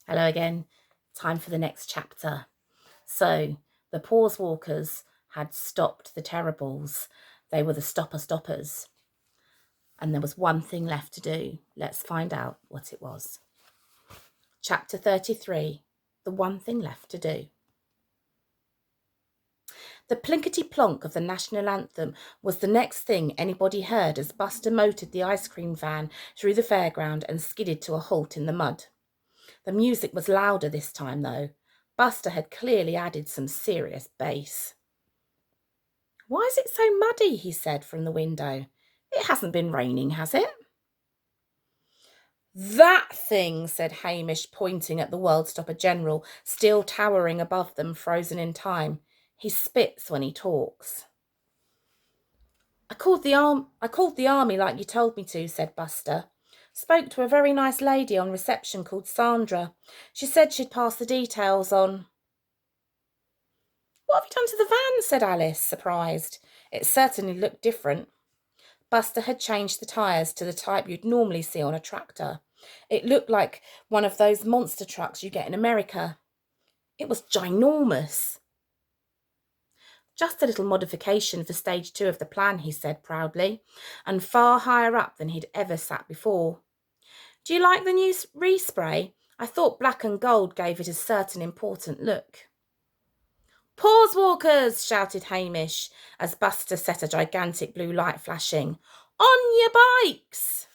Hello again. Time for the next chapter. So the pause walkers had stopped the terribles. They were the stoppers. And there was one thing left to do. Let's find out what it was. Chapter 33. The one thing left to do. The plinkety-plonk of the national anthem was the next thing anybody heard as Buster motored the ice cream van through the fairground and skidded to a halt in the mud. The music was louder this time, though. Buster had clearly added some serious bass. "Why is it so muddy?" he said from the window. "It hasn't been raining, has it?" "That thing," said Hamish, pointing at the Worldstopper General, still towering above them, frozen in time. "He spits when he talks." I called the army like you told me to," said Buster. "Spoke to a very nice lady on reception called Sandra. She said she'd pass the details on." "What have you done to the van?" said Alice, surprised. It certainly looked different. Buster had changed the tyres to the type you'd normally see on a tractor. It looked like one of those monster trucks you get in America. It was ginormous. "Just a little modification for stage 2 of the plan," he said proudly, "and far higher up than he'd ever sat before. Do you like the new respray? I thought black and gold gave it a certain important look." "Pause walkers!" shouted Hamish, as Buster set a gigantic blue light flashing. "On your bikes!"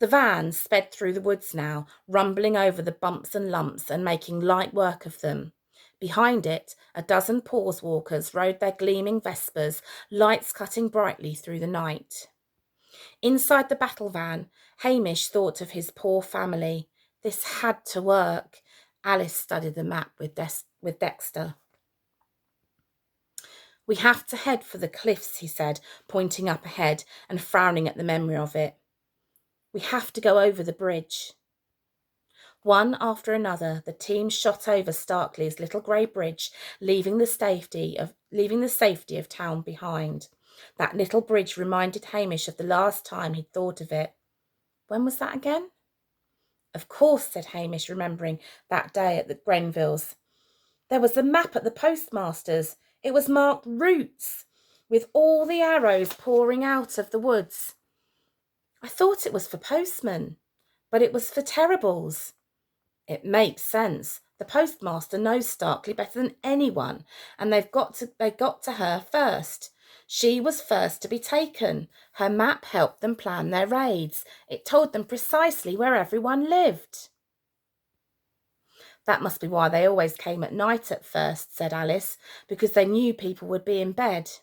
The van sped through the woods now, rumbling over the bumps and lumps and making light work of them. Behind it, a dozen pause walkers rode their gleaming Vespers, lights cutting brightly through the night. Inside the battle van, Hamish thought of his poor family. This had to work. Alice studied the map with Dexter. "We have to head for the cliffs," he said, pointing up ahead and frowning at the memory of it. "We have to go over the bridge." One after another, the team shot over Starkley's little grey bridge, leaving the safety of town behind. That little bridge reminded Hamish of the last time he'd thought of it. When was that again? "Of course," said Hamish, remembering that day at the Grenvilles. "There was a map at the postmaster's. It was marked Roots, with all the arrows pouring out of the woods. I thought it was for postmen, but it was for terribles." "It makes sense. The postmaster knows Starkley better than anyone, and they got to her first. She was first to be taken. Her map helped them plan their raids. It told them precisely where everyone lived." "That must be why they always came at night at first," said Alice, "because they knew people would be in bed."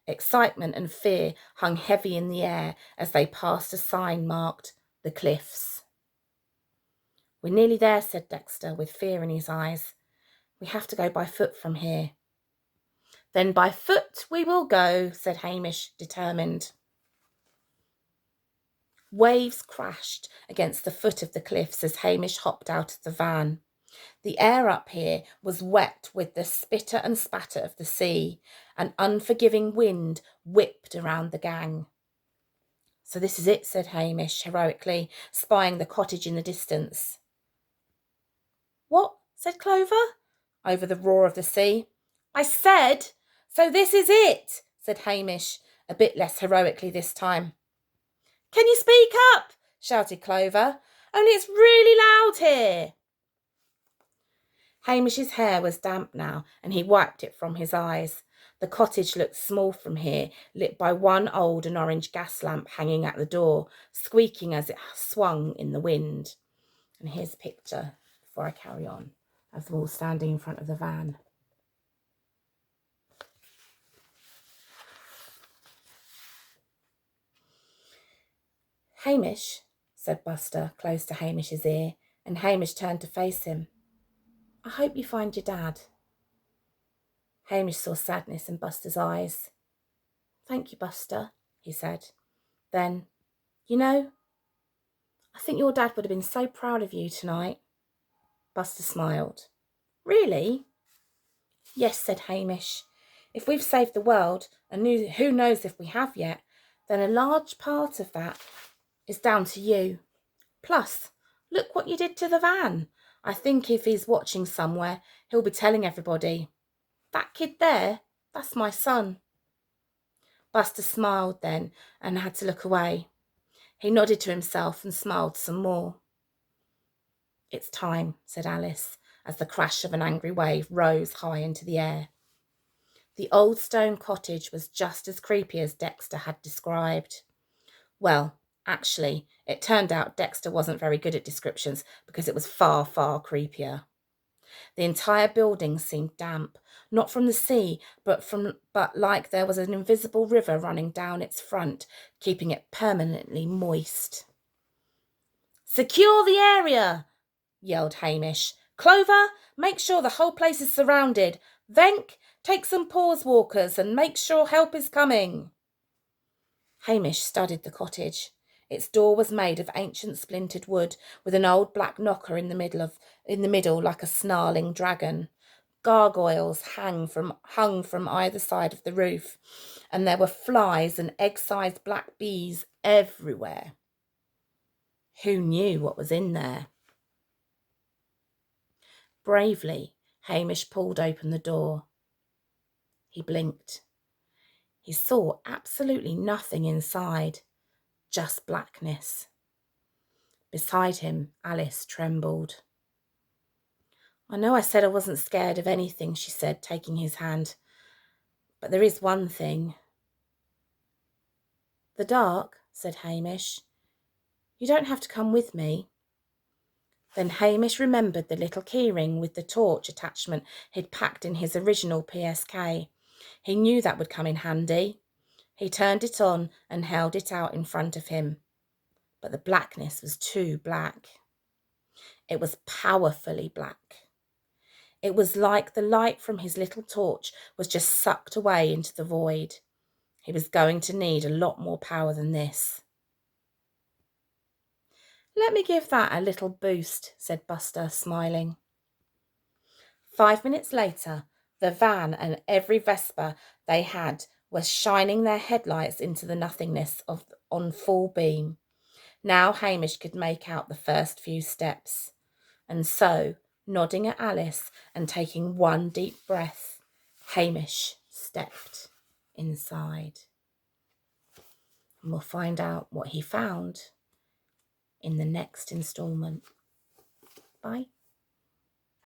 Excitement and fear hung heavy in the air as they passed a sign marked "The Cliffs." "We're nearly there," said Dexter, with fear in his eyes. "We have to go by foot from here." "Then by foot we will go," said Hamish, determined. Waves crashed against the foot of the cliffs as Hamish hopped out of the van. The air up here was wet with the spitter and spatter of the sea. An unforgiving wind whipped around the gang. "So this is it," said Hamish heroically, spying the cottage in the distance. "What?" said Clover, over the roar of the sea. "I said, so this is it," said Hamish, a bit less heroically this time. "Can you speak up?" shouted Clover. "Only it's really loud here." Hamish's hair was damp now, and he wiped it from his eyes. The cottage looked small from here, lit by one old and orange gas lamp hanging at the door, squeaking as it swung in the wind. And here's a picture, before I carry on, of them all standing in front of the van. "Hamish," said Buster, close to Hamish's ear, and Hamish turned to face him. "I hope you find your dad." Hamish saw sadness in Buster's eyes. "Thank you, Buster," he said. Then, "You know, I think your dad would have been so proud of you tonight." Buster smiled. "Really?" "Yes," said Hamish. "If we've saved the world, and who knows if we have yet, then a large part of that is down to you. Plus, Look what you did to the van. I think if he's watching somewhere, he'll be telling everybody. That kid there, that's my son. Buster smiled then and had to look away. He nodded to himself and smiled some more. It's time, said Alice, as the crash of an angry wave rose high into the air. The old stone cottage was just as creepy as Dexter had described. Well, actually, it turned out Dexter wasn't very good at descriptions because it was far, far creepier. The entire building seemed damp, not from the sea, but like there was an invisible river running down its front, keeping it permanently moist. Secure the area, yelled Hamish. Clover, make sure the whole place is surrounded. Venk, take some pause walkers and make sure help is coming. Hamish studied the cottage. Its door was made of ancient splintered wood, with an old black knocker in the middle like a snarling dragon. Gargoyles hung from either side of the roof, and there were flies and egg-sized black bees everywhere. Who knew what was in there? Bravely, Hamish pulled open the door. He blinked. He saw absolutely nothing inside, just blackness. Beside him, Alice trembled. I know I said I wasn't scared of anything, she said, taking his hand. But there is one thing. The dark, said Hamish. You don't have to come with me. Then Hamish remembered the little keyring with the torch attachment he'd packed in his original PSK. He knew that would come in handy. He turned it on and held it out in front of him. But the blackness was too black. It was powerfully black. It was like the light from his little torch was just sucked away into the void. He was going to need a lot more power than this. Let me give that a little boost, said Buster, smiling. 5 minutes later, the van and every Vespa they had was shining their headlights into the nothingness on full beam. Now Hamish could make out the first few steps. And so, nodding at Alice and taking one deep breath, Hamish stepped inside. And we'll find out what he found in the next instalment. Bye.